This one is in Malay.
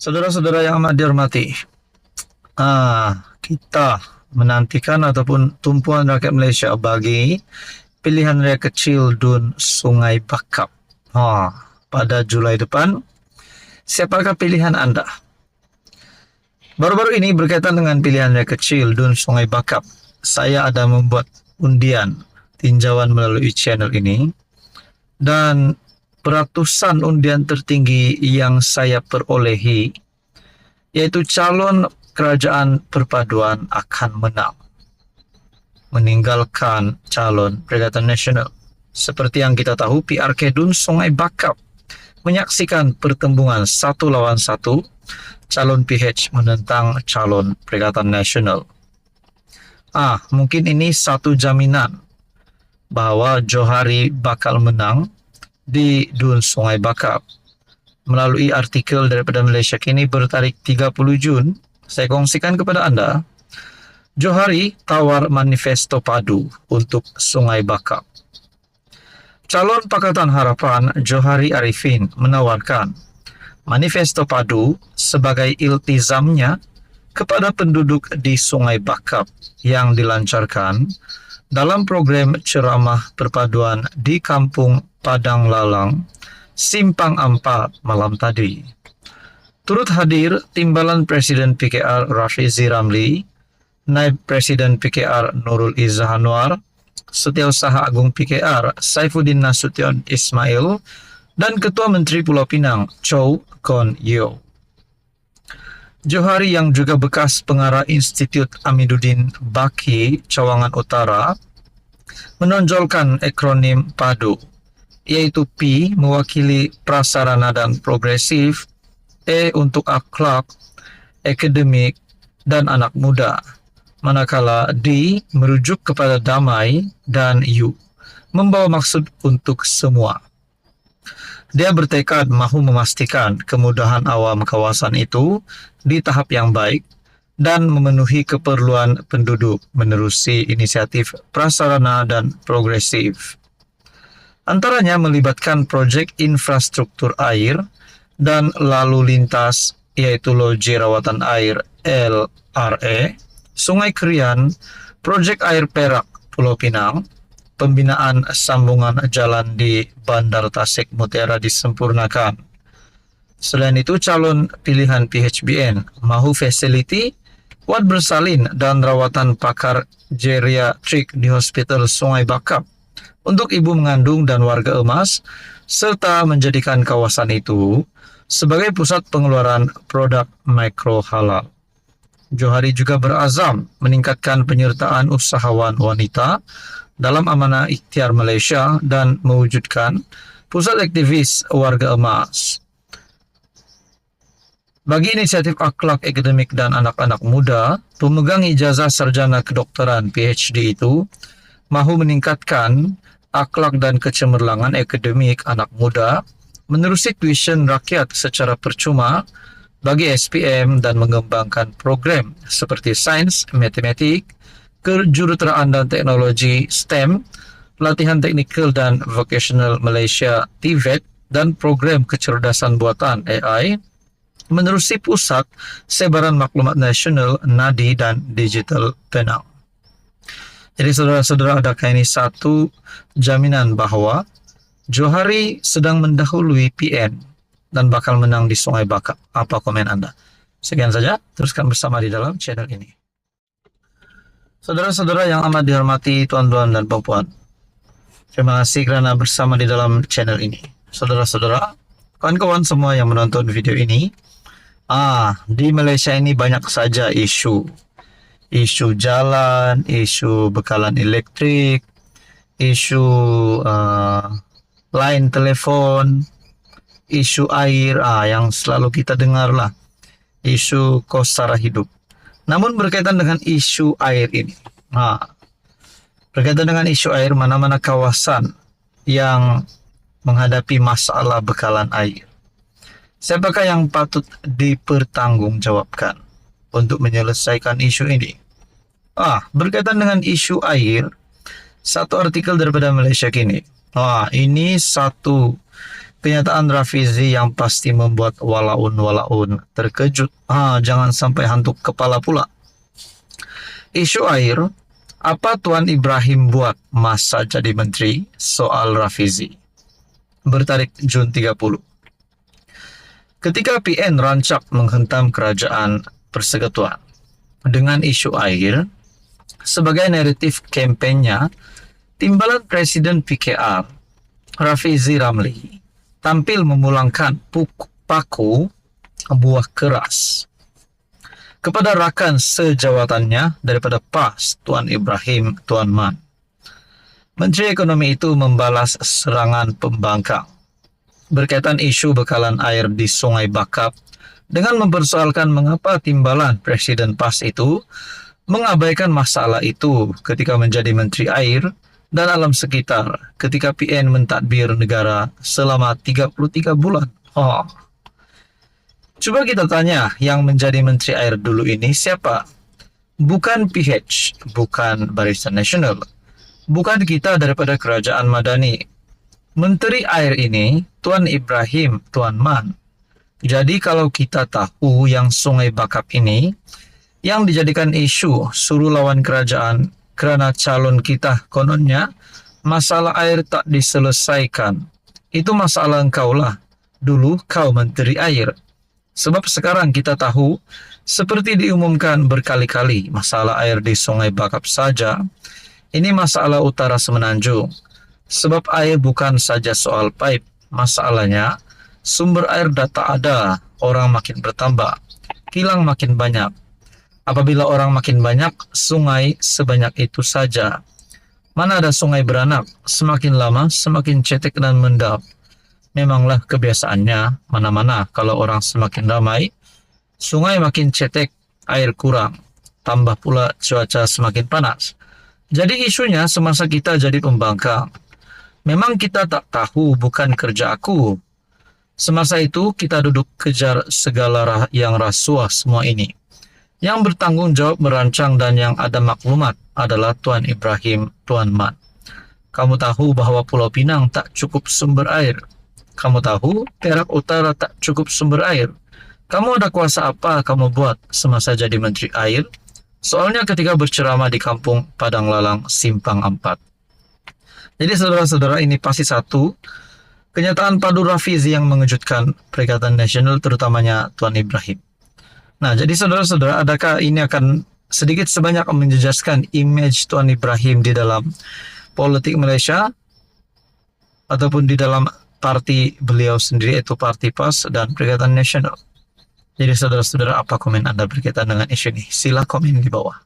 Saudara-saudara yang amat dihormati, kita menantikan ataupun tumpuan rakyat Malaysia bagi pilihan raya kecil Dun Sungai Bakap pada Julai depan. Siapakah pilihan anda? Baru-baru ini berkaitan dengan pilihan raya kecil Dun Sungai Bakap, saya ada membuat undian tinjauan melalui channel ini, dan peratusan undian tertinggi yang saya perolehi yaitu calon kerajaan perpaduan akan menang, meninggalkan calon Perikatan Nasional. Seperti yang kita tahu, PRK Dun Sungai Bakap menyaksikan pertembungan 1 lawan 1 calon PH menentang calon Perikatan Nasional. Mungkin ini satu jaminan bahwa Johari bakal menang di Dun Sungai Bakap. Melalui artikel daripada Malaysia Kini bertarikh 30 Jun, saya kongsikan kepada anda, Johari tawar manifesto padu untuk Sungai Bakap. Calon Pakatan Harapan Johari Arifin menawarkan manifesto padu sebagai iltizamnya kepada penduduk di Sungai Bakap yang dilancarkan dalam program ceramah perpaduan di Kampung Padang Lalang, Simpang Ampat malam tadi. Turut hadir Timbalan Presiden PKR Rafizi Ramli, Naib Presiden PKR Nurul Izzah Anwar, Setiausaha Agung PKR Saifuddin Nasution Ismail, dan Ketua Menteri Pulau Pinang Chow Kon Yeow. Johari yang juga bekas pengarah Institut Amiduddin Baki Cawangan Utara menonjolkan akronim PADU, yaitu P mewakili prasarana dan progresif, E untuk akhlak, akademik, dan anak muda, manakala D merujuk kepada damai, dan U membawa maksud untuk semua. Dia bertekad mahu memastikan kemudahan awam kawasan itu di tahap yang baik dan memenuhi keperluan penduduk menerusi inisiatif prasarana dan progresif. Antaranya melibatkan proyek infrastruktur air dan lalu lintas, yaitu Loji Rawatan Air LRA, Sungai Krian, proyek air Perak Pulau Pinang, pembinaan sambungan jalan di Bandar Tasik Mutiara disempurnakan. Selain itu, calon pilihan PHBN mahu fasiliti wad bersalin dan rawatan pakar geriatrik di Hospital Sungai Bakap untuk ibu mengandung dan warga emas, serta menjadikan kawasan itu sebagai pusat pengeluaran produk mikro halal. Johari juga berazam meningkatkan penyertaan usahawan wanita dalam amanah ikhtiar Malaysia dan mewujudkan pusat aktivis warga emas. Bagi inisiatif akhlak akademik dan anak-anak muda, pemegang ijazah sarjana kedokteran PhD itu mahu meningkatkan akhlak dan kecemerlangan akademik anak muda menerusi tuition rakyat secara percuma bagi SPM dan mengembangkan program seperti sains, matematik, kejuruteraan dan teknologi STEM, latihan teknikal dan vocational Malaysia TVET, dan program kecerdasan buatan AI menerusi pusat sebaran maklumat nasional NADI dan digital Penang. Jadi saudara-saudara, adakah ini satu jaminan bahwa Johari sedang mendahului PN dan bakal menang di Sungai Bakap? Apa komen anda? Sekian saja, teruskan bersama di dalam channel ini. Saudara-saudara yang amat dihormati, tuan-tuan dan puan-puan, terima kasih kerana bersama di dalam channel ini. Saudara-saudara, kawan-kawan semua yang menonton video ini, di Malaysia ini banyak saja isu jalan, isu bekalan elektrik, isu line telepon, isu air, yang selalu kita dengar lah, isu kos sara hidup. Namun berkaitan dengan isu air ini, berkaitan dengan isu air, mana-mana kawasan yang menghadapi masalah bekalan air, siapakah yang patut dipertanggungjawabkan untuk menyelesaikan isu ini? Berkaitan dengan isu air, satu artikel daripada Malaysia Kini. Ini satu Kenyataan Rafizi yang pasti membuat walaun terkejut. Jangan sampai hantuk kepala pula. Isu air, apa Tuan Ibrahim buat masa jadi menteri? Soal Rafizi. Bertarik Jun 30. Ketika PN rancak menghentam kerajaan persekutuan dengan isu air, sebagai naratif kampanye, timbalan Presiden PKR, Rafizi Ramli, tampil memulangkan paku buah keras kepada rakan sejawatannya daripada PAS, Tuan Ibrahim Tuan Man. Menteri Ekonomi itu membalas serangan pembangkang berkaitan isu bekalan air di Sungai Bakap dengan mempersoalkan mengapa timbalan Presiden PAS itu mengabaikan masalah itu ketika menjadi Menteri Air dan alam sekitar ketika PN mentadbir negara selama 33 bulan. Coba kita tanya, yang menjadi Menteri Air dulu ini siapa? Bukan PH, bukan Barisan Nasional, bukan kita daripada Kerajaan Madani. Menteri Air ini Tuan Ibrahim Tuan Man. Jadi kalau kita tahu yang Sungai Bakap ini yang dijadikan isu suruh lawan kerajaan kerana calon kita kononnya masalah air tak diselesaikan. Itu masalah engkaulah. Dulu kau Menteri Air. Sebab sekarang kita tahu, seperti diumumkan berkali-kali, masalah air di Sungai Bakap saja, ini masalah utara Semenanjung. Sebab air bukan saja soal pipe. Masalahnya, sumber air dah tak ada, orang makin bertambah, kilang makin banyak. Apabila orang makin banyak, sungai sebanyak itu saja. Mana ada sungai beranak, semakin lama semakin cetek dan mendap. Memanglah kebiasaannya, mana-mana kalau orang semakin ramai, sungai makin cetek, air kurang. Tambah pula cuaca semakin panas. Jadi isunya semasa kita jadi pembangkang. Memang kita tak tahu, bukan kerja aku. Semasa itu kita duduk kejar segala yang rasuah semua ini. Yang bertanggung jawab merancang dan yang ada maklumat adalah Tuan Ibrahim Tuan Man. Kamu tahu bahwa Pulau Pinang tak cukup sumber air. Kamu tahu Perak Utara tak cukup sumber air. Kamu ada kuasa apa kamu buat semasa jadi Menteri Air? Soalnya ketika berceramah di kampung Padang Lalang Simpang 4. Jadi saudara-saudara, ini pasti satu kenyataan padu Rafizi yang mengejutkan Perikatan Nasional, terutamanya Tuan Ibrahim. Nah, jadi saudara-saudara, adakah ini akan sedikit sebanyak menjejaskan image Tuan Ibrahim di dalam politik Malaysia ataupun di dalam parti beliau sendiri, yaitu Parti PAS dan Perikatan Nasional? Jadi saudara-saudara, apa komen Anda berkaitan dengan isu ini? Sila komen di bawah.